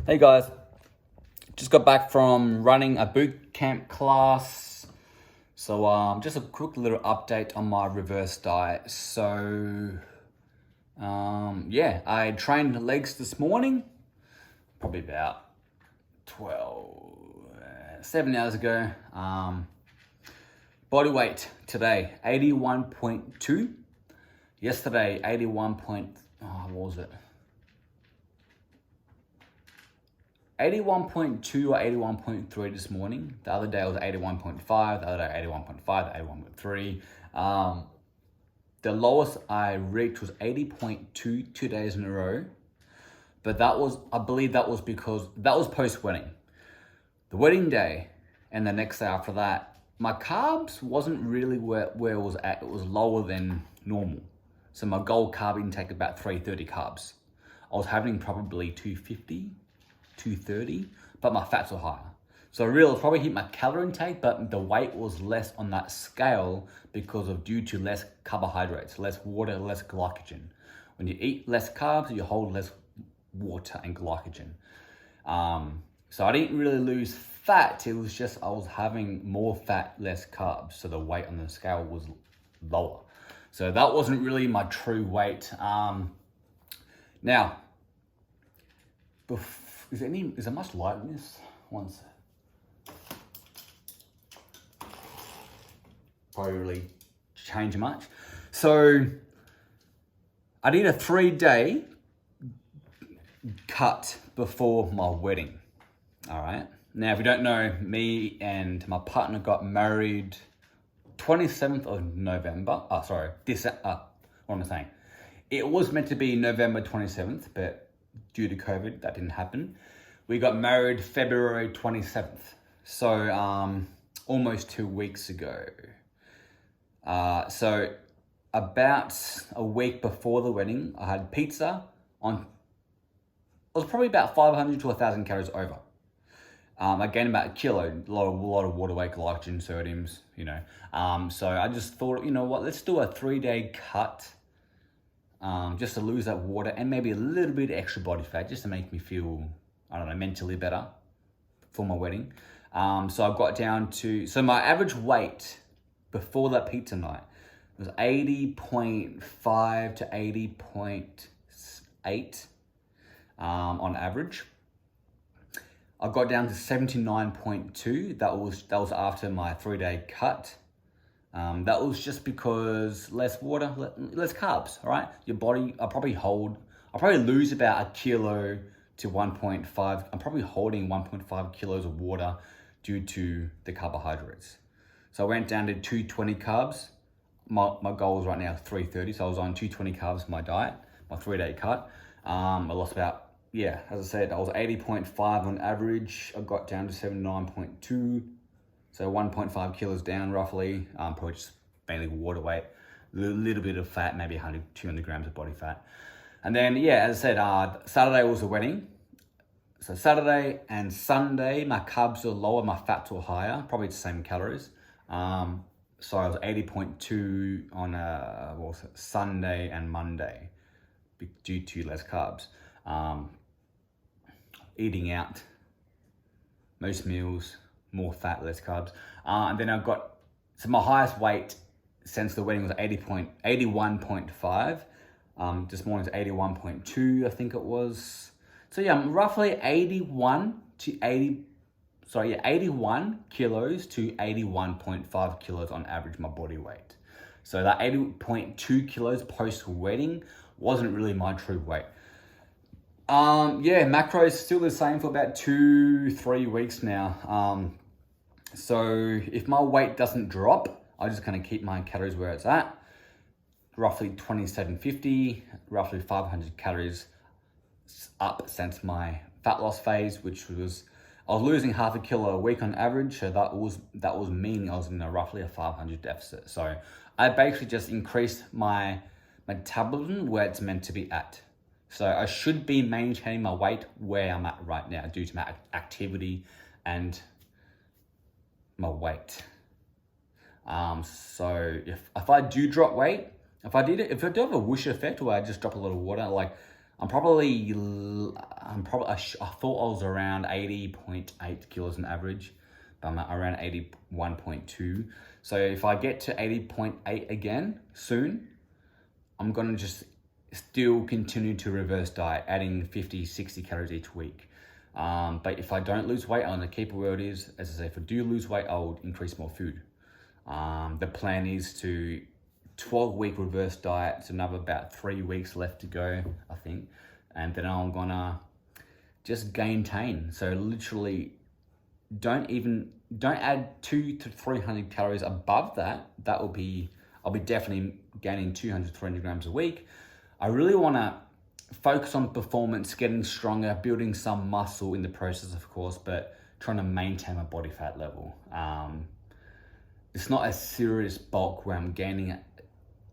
Hey guys, just got back from running a boot camp class. So just a quick little update on my reverse diet. Yeah, I trained legs this morning, probably about 7 hours ago. Body weight today, 81.2. Yesterday, 81.2 or 81.3 this morning. The other day I was 81.5, the other day 81.5, 81.3. The lowest I reached was 80.2 2 days in a row. But I believe that was because, that was post-wedding. The wedding day and the next day after that, my carbs wasn't really where it was at. It was lower than normal. So my goal carb intake about 330 carbs. I was having probably 250. 230, but my fats were higher. So I realized probably hit my calorie intake, but the weight was less on that scale due to less carbohydrates, less water, less glycogen. When you eat less carbs, you hold less water and glycogen. So I didn't really lose fat. It was just I was having more fat, less carbs. So the weight on the scale was lower. So that wasn't really my true weight. Now, is there much light in this? One sec. Probably really change much. So I did a 3-day cut before my wedding. All right. Now, if you don't know, me and my partner got married 27th of November. What am I saying? It was meant to be November 27th, but due to COVID, that didn't happen. We got married February 27th. So almost 2 weeks ago. So about a week before the wedding, I had pizza it was probably about 500 to 1,000 calories over. I gained about a kilo, a lot of water weight, glycogen, sodiums, So I just thought, you know what, let's do a 3-day cut. Just to lose that water and maybe a little bit extra body fat just to make me feel, mentally better for my wedding. So I got down to, my average weight before that pizza night was 80.5 to 80.8 on average. I got down to 79.2. That was after my 3-day cut. That was just because less water, less carbs, all right? Your body, I'll probably lose about a kilo to 1.5. I'm probably holding 1.5 kilos of water due to the carbohydrates. So I went down to 220 carbs. My goal is right now 330. So I was on 220 carbs for my diet, my 3-day cut. I lost about, as I said, I was 80.5 on average. I got down to 79.2. So 1.5 kilos down roughly, probably just mainly water weight, a little bit of fat, maybe 100, 200 grams of body fat. And then, as I said, Saturday was the wedding. So Saturday and Sunday, my carbs were lower, my fats were higher, probably the same calories. So I was 80.2 on Sunday and Monday due to less carbs. Eating out, most meals, more fat, less carbs. And then my highest weight since the wedding was 81.5. This morning's 81.2, I think it was. So I'm roughly 81 kilos to 81.5 kilos on average, my body weight. So that 80.2 kilos post-wedding wasn't really my true weight. Macros still the same for about 2-3 weeks now. So if my weight doesn't drop, I'm just gonna keep my calories where it's at. Roughly 2750, roughly 500 calories up since my fat loss phase, I was losing half a kilo a week on average. So that was meaning I was in roughly a 500 deficit. So I basically just increased my metabolism where it's meant to be at. So I should be maintaining my weight where I'm at right now due to my activity and my weight. So if I do drop weight, if I do have a whoosh effect where I just drop a little water, like I thought I was around 80.8 kilos on average, but I'm at around 81.2. So if I get to 80.8 again soon, I'm gonna just still continue to reverse diet, adding 50, 60 calories each week. But if I don't lose weight, I'm gonna keep it where it is. As I say, if I do lose weight, I'll increase more food. The plan is to 12-week reverse diet. It's another about 3 weeks left to go, I think. And then I'm gonna just maintain. So literally don't add 200 to 300 calories above that. I'll be definitely gaining 200 to 300 grams a week. I really wanna focus on performance, getting stronger, building some muscle in the process, of course, but trying to maintain my body fat level. It's not a serious bulk where I'm gaining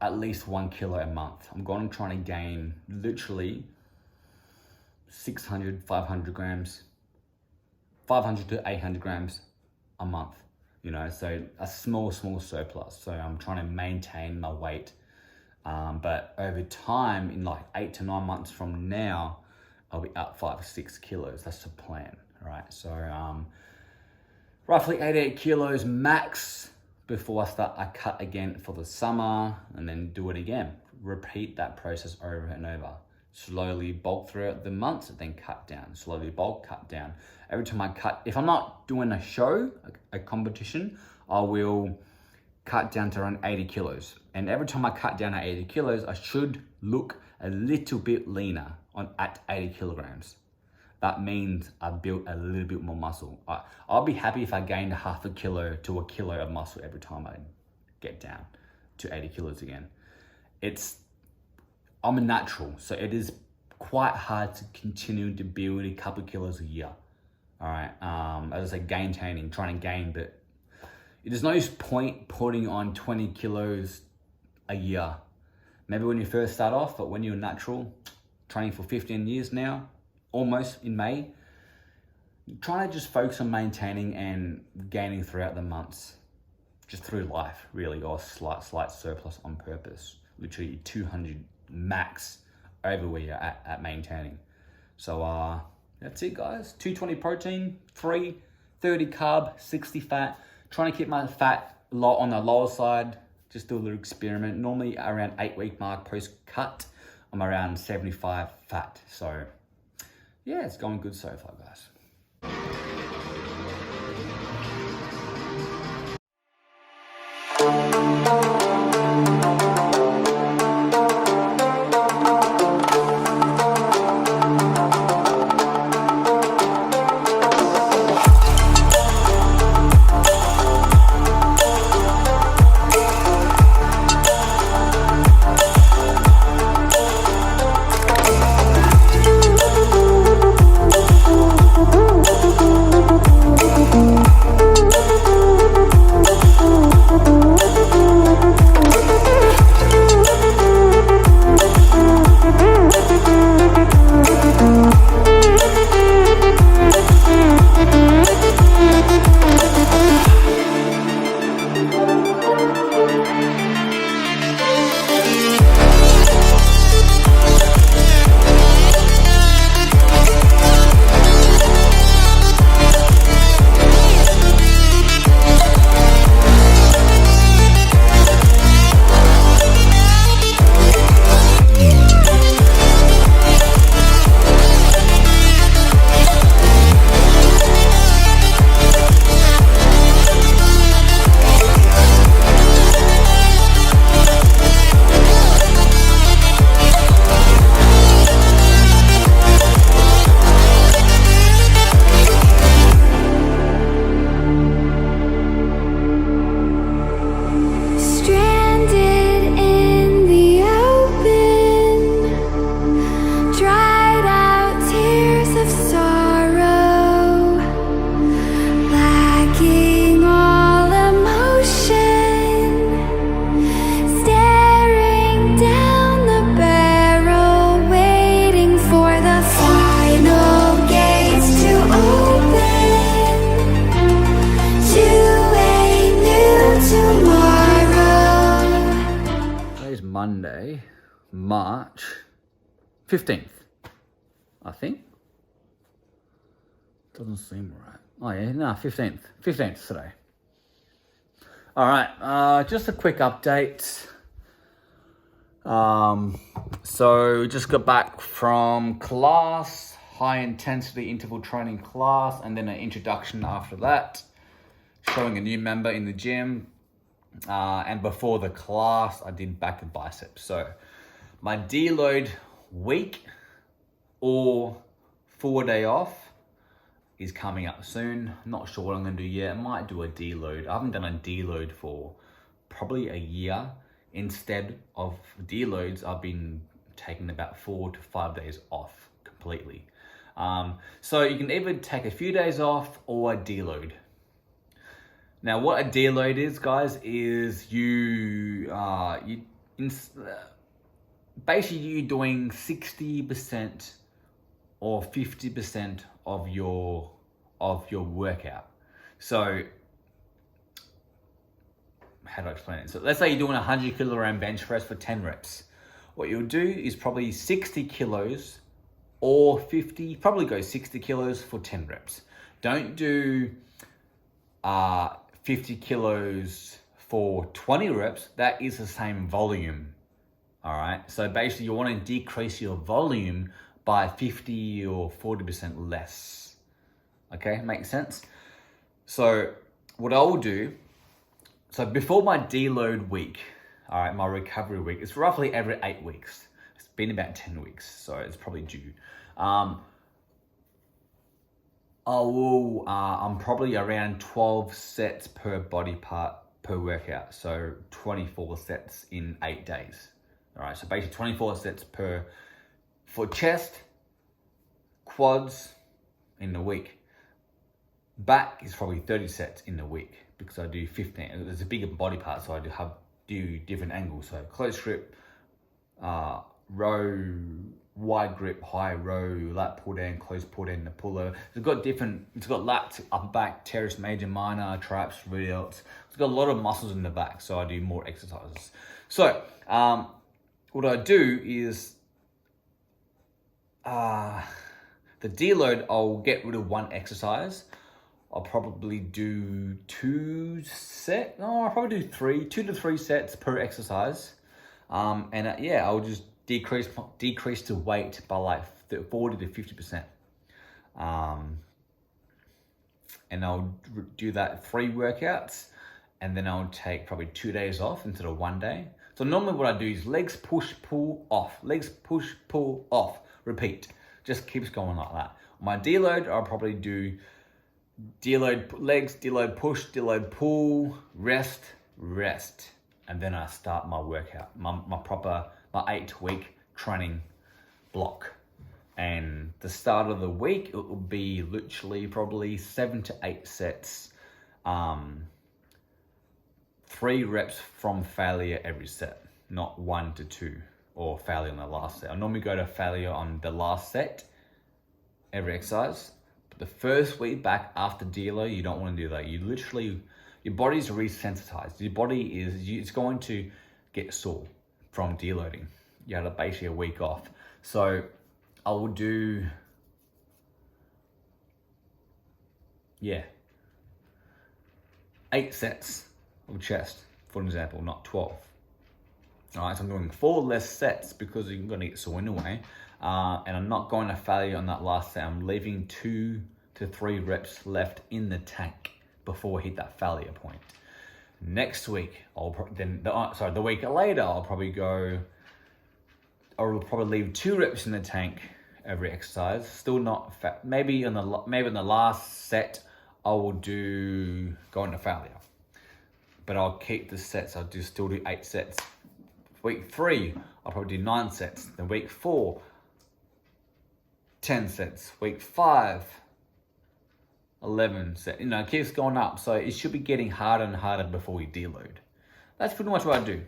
at least 1 kilo a month. I'm trying to gain literally 600, 500 grams, 500 to 800 grams a month, so a small surplus. So I'm trying to maintain my weight. But over time, in like 8 to 9 months from now, I'll be up 5 or 6 kilos. That's the plan, right? So roughly 88 kilos max before I cut again for the summer, and then do it again. Repeat that process over and over. Slowly bulk throughout the months, then cut down. Slowly bulk, cut down. Every time I cut, if I'm not doing a show, a competition, I will cut down to around 80 kilos. And every time I cut down at 80 kilos, I should look a little bit leaner at 80 kilograms. That means I built a little bit more muscle. I'll be happy if I gained a half a kilo to a kilo of muscle every time I get down to 80 kilos again. I'm a natural, so it is quite hard to continue to build a couple of kilos a year. All right, as I say, trying to gain, but there's no point putting on 20 kilos a year. Maybe when you first start off, but when you're natural, training for 15 years now, almost in May, trying to just focus on maintaining and gaining throughout the months, just through life, really, or slight surplus on purpose. Literally 200 max over where you're at maintaining. So that's it, guys. 220 protein, 330 carb, 60 fat. Trying to keep my fat on the lower side. Just do a little experiment. Normally around 8-week mark post-cut, I'm around 75 fat. So yeah, it's going good so far, guys. Monday, March 15th. I think. Doesn't seem right. Oh yeah, no, 15th. 15th today. All right, just a quick update. So just got back from class, high intensity interval training class, and then an introduction after that, showing a new member in the gym. And before the class, I did back and biceps. So my deload week or 4-day off is coming up soon. Not sure what I'm gonna do yet. I might do a deload. I haven't done a deload for probably a year. Instead of deloads, I've been taking about 4 to 5 days off completely. So you can either take a few days off or a deload. Now, what a deload is, guys, is basically you're doing 60% or 50% of your workout. So how do I explain it? So let's say you're doing a 100 kilogram bench press for 10 reps. What you'll do is probably 60 kilos or 50, probably go 60 kilos for 10 reps. Don't do 50 kilos for 20 reps. That is the same volume. All right. So basically you want to decrease your volume by 50 or 40% less. Okay, makes sense? So what I will do, so before my deload week, all right, my recovery week, it's roughly every 8 weeks. It's been about 10 weeks, so it's probably due. I'm probably around 12 sets per body part per workout. So 24 sets in 8 days. All right, so basically 24 sets for chest, quads in the week. Back is probably 30 sets in the week because I do 15. There's a bigger body part, so I do different angles. So close grip, row, wide grip, high row, lat pull down, close pull down, the puller. It's got lats, upper back, teres major, minor, traps, radials. It's got a lot of muscles in the back, so I do more exercises. So what I do is the deload, I'll get rid of one exercise. I'll probably do 2 to 3 sets per exercise. I'll just decrease the weight by like 40 to 50%. And I'll do that 3 workouts, and then I'll take probably 2 days off instead of 1 day. So normally what I do is legs push, pull, off, legs push, pull, off, repeat. Just keeps going like that. My deload, I'll probably do deload legs, deload push, deload pull, rest, and then I start my workout, my 8-week training block. And the start of the week, it will be literally probably 7 to 8 sets, 3 reps from failure every set, not 1 to 2 or failure on the last set. I normally go to failure on the last set every exercise. The first week back after deload, you don't want to do that. Your body's resensitized. Your body it's going to get sore from deloading. You have basically a week off. So I will do, 8 sets of chest, for example, not 12. All right, so I'm doing 4 less sets because you're going to get sore anyway. And I'm not going to failure on that last set. I'm leaving 2 to 3 reps left in the tank before I hit that failure point. Next week, the week later, I'll probably leave 2 reps in the tank every exercise. Still not maybe on the last set, I will go into failure. But I'll keep the sets. I'll still do 8 sets. Week 3, I'll probably do 9 sets. Then week 4, 10 sets. Week 5, 11 sets. It keeps going up. So it should be getting harder and harder before you deload. That's pretty much what I do.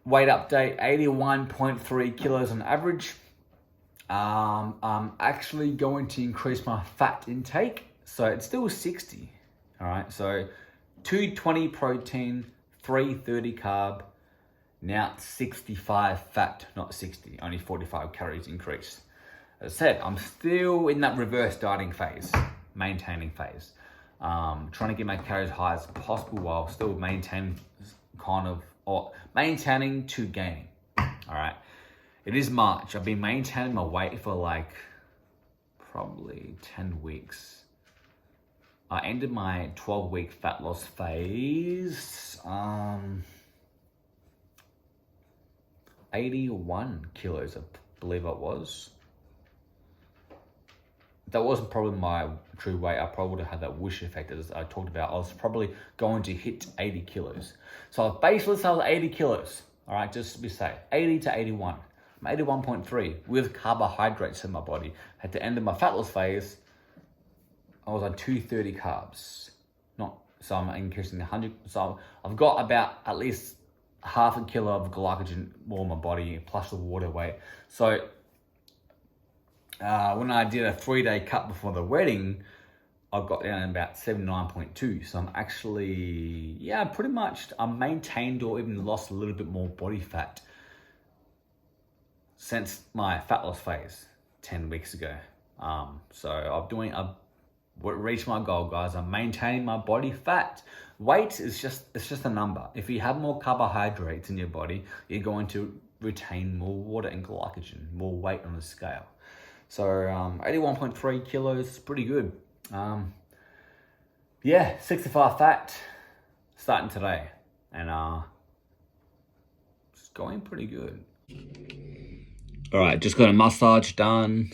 Weight update, 81.3 kilos on average. I'm actually going to increase my fat intake. So it's still 60. All right. So 220 protein, 330 carb. Now it's 65 fat, not 60, only 45 calories increase. as I said, I'm still in that reverse dieting phase, maintaining phase. Trying to get my calories high as possible while still maintaining to gaining. All right. It is March. I've been maintaining my weight for like probably 10 weeks. I ended my 12-week fat loss phase, 81 kilos, I believe it was. That wasn't probably my true weight. I probably would have had that whoosh effect as I talked about. I was probably going to hit 80 kilos. So basically, I was 80 kilos. All right, just to be safe, 80 to 81. I'm 81.3 with carbohydrates in my body. At the end of my fat loss phase, I was on 230 carbs. So I'm increasing 100. So I've got about at least half a kilo of glycogen more in my body, plus the water weight. So when I did a 3-day cut before the wedding, I got down about 79.2. So I'm actually, pretty much I'm maintained or even lost a little bit more body fat since my fat loss phase 10 weeks ago. So I've reached my goal, guys. I'm maintaining my body fat. Weight is just a number. If you have more carbohydrates in your body, you're going to retain more water and glycogen, more weight on the scale. So 81.3 kilos is pretty good. 65 fat starting today, and it's going pretty good. All right, just got a massage done.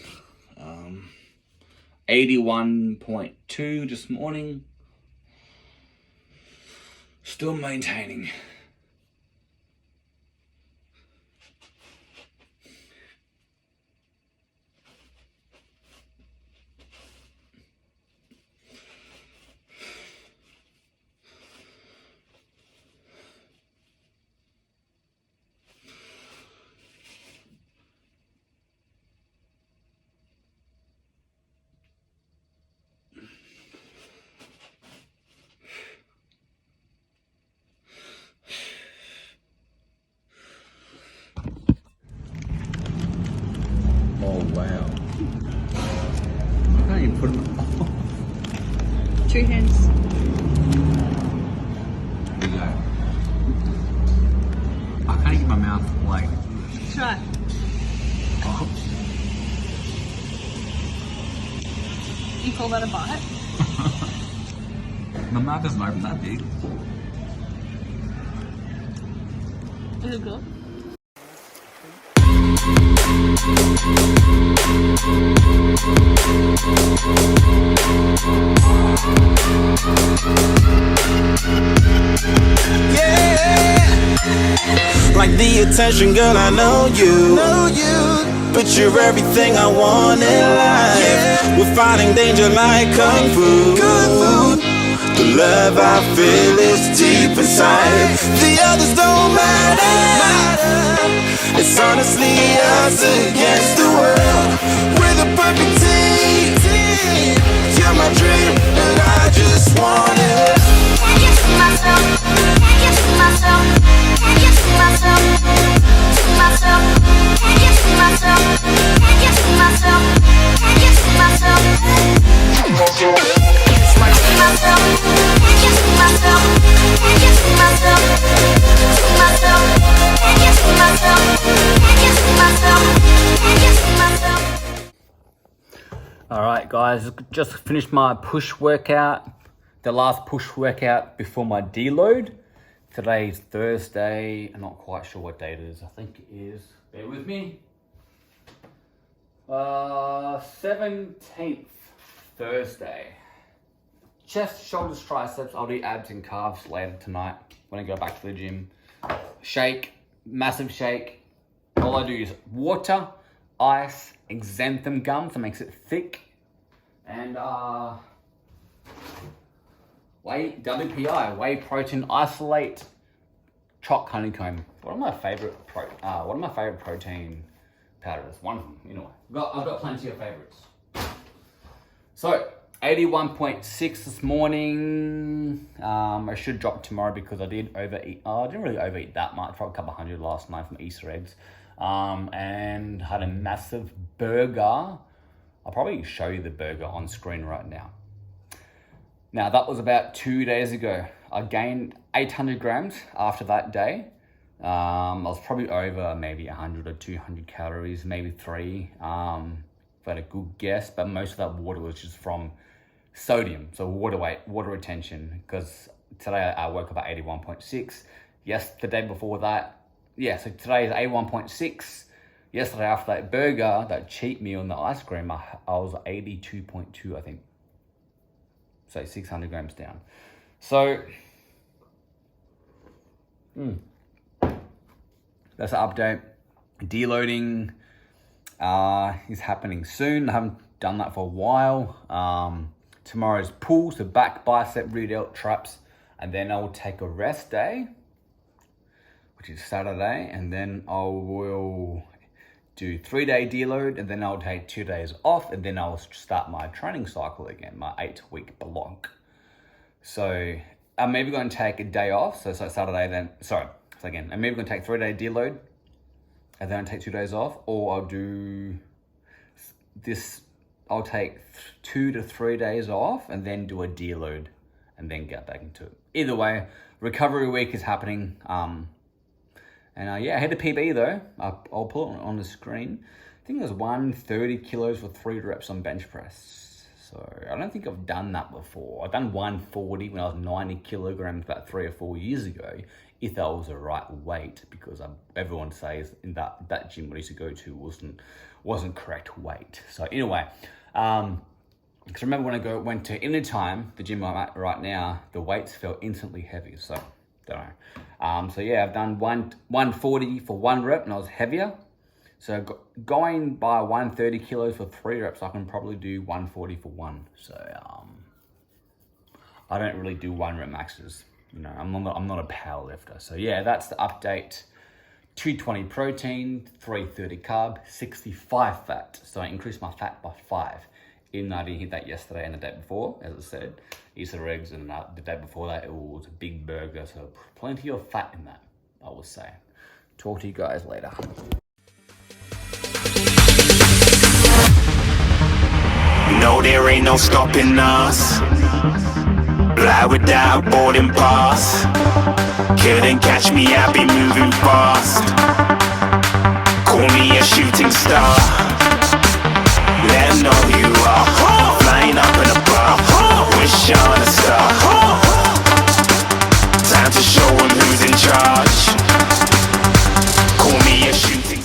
81.2 this morning. Still maintaining. Oh, wow. I can't even put them on. 2 hands. There you go. I can't get my mouth like. Try. Oh. You call that a bite? My mouth doesn't open that big. Is it good? Like the attention, girl, I know you. But you're everything I want in life. We're fighting danger like Kung Fu. The love I feel is deep inside. The others don't matter. It's honestly us against the world. We're the perfect team. You're my dream, and I just want it. Can't get to myself. Can't get to myself. Can't get to myself. To myself. Can't get to myself. Can't get to myself. Can't get to myself. To myself. Can't get to myself. Can't get to myself. To myself. Can't get to myself. Can't get to myself. Can't get to myself. All right, guys, just finished my push workout. The last push workout before my deload. Today's Thursday. I'm not quite sure what date it is. I think it is, bear with me, 17th, Thursday. Chest, shoulders, triceps. I'll do abs and calves later tonight when I go back to the gym. Shake, massive shake. All I do is water, ice, xanthan gum, so it makes it thick, and WPI, whey protein isolate, choc honeycomb. One of my favorite protein powders. One of them, I've got plenty of favorites. So 81.6 this morning. I should drop tomorrow because I did overeat. I didn't really overeat that much. Probably a couple hundred last night from Easter eggs. and had a massive burger. I'll probably show you the burger on screen right now. Now that was about 2 days ago. I gained 800 grams after that day. I was probably over maybe 100 or 200 calories, maybe 3, if I had a good guess, but most of that water was just from sodium, so water weight, water retention, because today I woke up at 81.6. Yes, the day before that, yeah, so today is 81.6. Yesterday after that burger, that cheat meal and the ice cream, I was 82.2, I think. So 600 grams down. So, that's the update. Deloading is happening soon. I haven't done that for a while. Tomorrow's pull, so back, bicep, rear delt, traps, and then I'll take a rest day, which is Saturday, and then I will do 3-day deload, and then I'll take 2 days off, and then I'll start my training cycle again, my 8-week block. So I'm maybe going to take a day off, so Saturday then, I'm maybe going to take 3-day deload, and then I'll take 2 days off, or I'll do this, I'll take 2 to 3 days off, and then do a deload, and then get back into it. Either way, recovery week is happening, yeah, I hit the PB though. I'll pull it on the screen. I think it was 130 kilos for 3 reps on bench press. So I don't think I've done that before. I've done 140 when I was 90 kilograms about 3 or 4 years ago, if that was the right weight, because everyone says in that gym I used to go to wasn't correct weight. So anyway, because remember when I went to Anytime, the gym I'm at right now, the weights felt instantly heavy. So don't know. So yeah, I've done 140 for 1 rep and I was heavier. So going by 130 kilos for 3 reps, I can probably do 140 for 1. So I don't really do 1 rep maxes. You know, I'm not a power lifter. So yeah, that's the update. 220 protein, 330 carb, 65 fat. So I increased my fat by 5. Even though I didn't hit that yesterday and the day before, as I said, Easter eggs, and the day before that, it was a big burger. So plenty of fat in that, I would say. Talk to you guys later. No, there ain't no stopping us. Fly without boarding pass. Couldn't catch me, I be moving fast. Call me a shooting star. Let 'em know who you are. Flying up in a bar. Wish on a star. Time to show 'em who's in charge. Call me a shooting.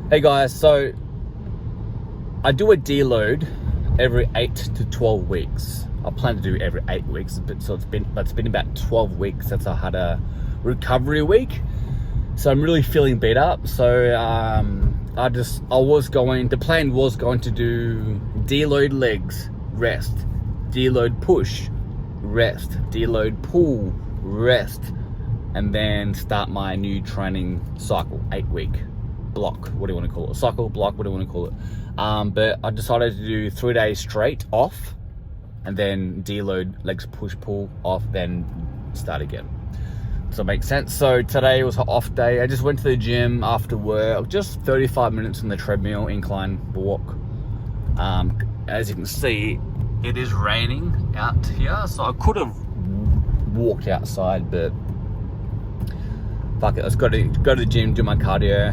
Hey guys, so I do a deload every 8 to 12 weeks. I plan to do every 8 weeks, so it's been about 12 weeks since I had a recovery week. So I'm really feeling beat up. So the plan was going to do deload legs, rest, deload push, rest, deload pull, rest, and then start my new training cycle, 8-week block. What do you want to call it? Cycle, block, what do you want to call it? But I decided to do 3 days straight off, and then deload legs, push, pull, off, then start again. Does that make sense? So today was an off day. I just went to the gym after work, just 35 minutes on the treadmill, incline walk. As you can see, it is raining out here, so I could have walked outside, but fuck it, let's go to the gym, do my cardio.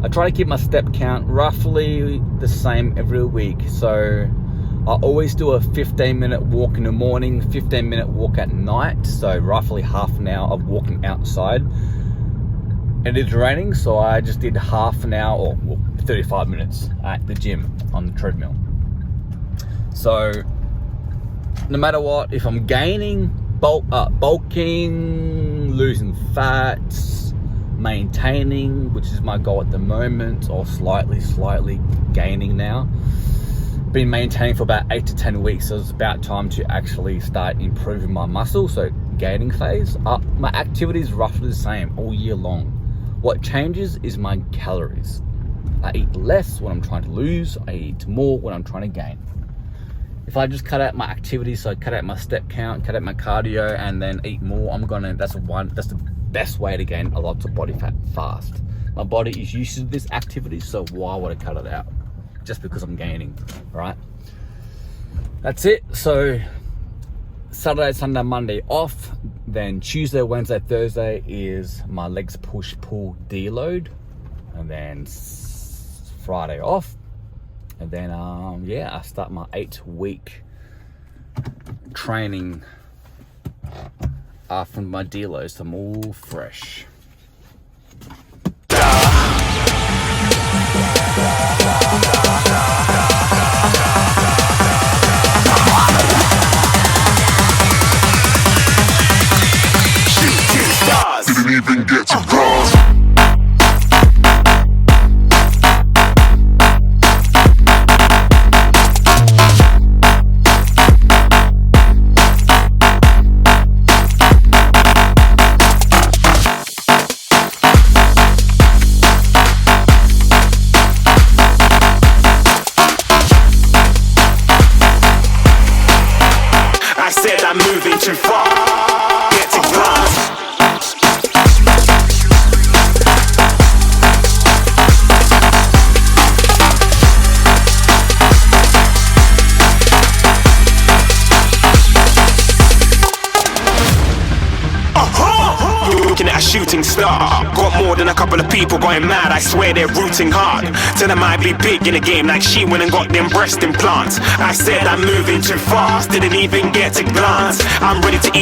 I try to keep my step count roughly the same every week. So I always do a 15-minute walk in the morning, 15-minute walk at night. So roughly half an hour of walking outside. It is raining, so I just did half an hour or 35 minutes at the gym on the treadmill. So no matter what, if I'm gaining, bulking, losing fats, maintaining, which is my goal at the moment, or slightly gaining now. Been maintaining for about 8 to 10 weeks, so it's about time to actually start improving my muscle. So gaining phase, my activity is roughly the same all year long. What changes is my calories. I eat less when I'm trying to lose, I eat more when I'm trying to gain. If I just cut out my activity, so cut out my step count, cut out my cardio, and then eat more, that's the best way to gain a lot of body fat fast. My body is used to this activity, so why would I cut it out just because I'm gaining, right? That's it. So Saturday, Sunday, Monday off. Then Tuesday, Wednesday, Thursday is my legs push pull deload, and then Friday off. And then yeah, I start my 8-week training after my deload, so I'm all fresh. Didn't even get to cross. I said I'm moving too far. Get to glass. Looking at a shooting star. Got more than a couple of people going mad. I swear they're rooting hard. Tell them I'd be big in the game like she went and got them breast implants. I said I'm moving too fast. Didn't even get to glance. I'm ready to eat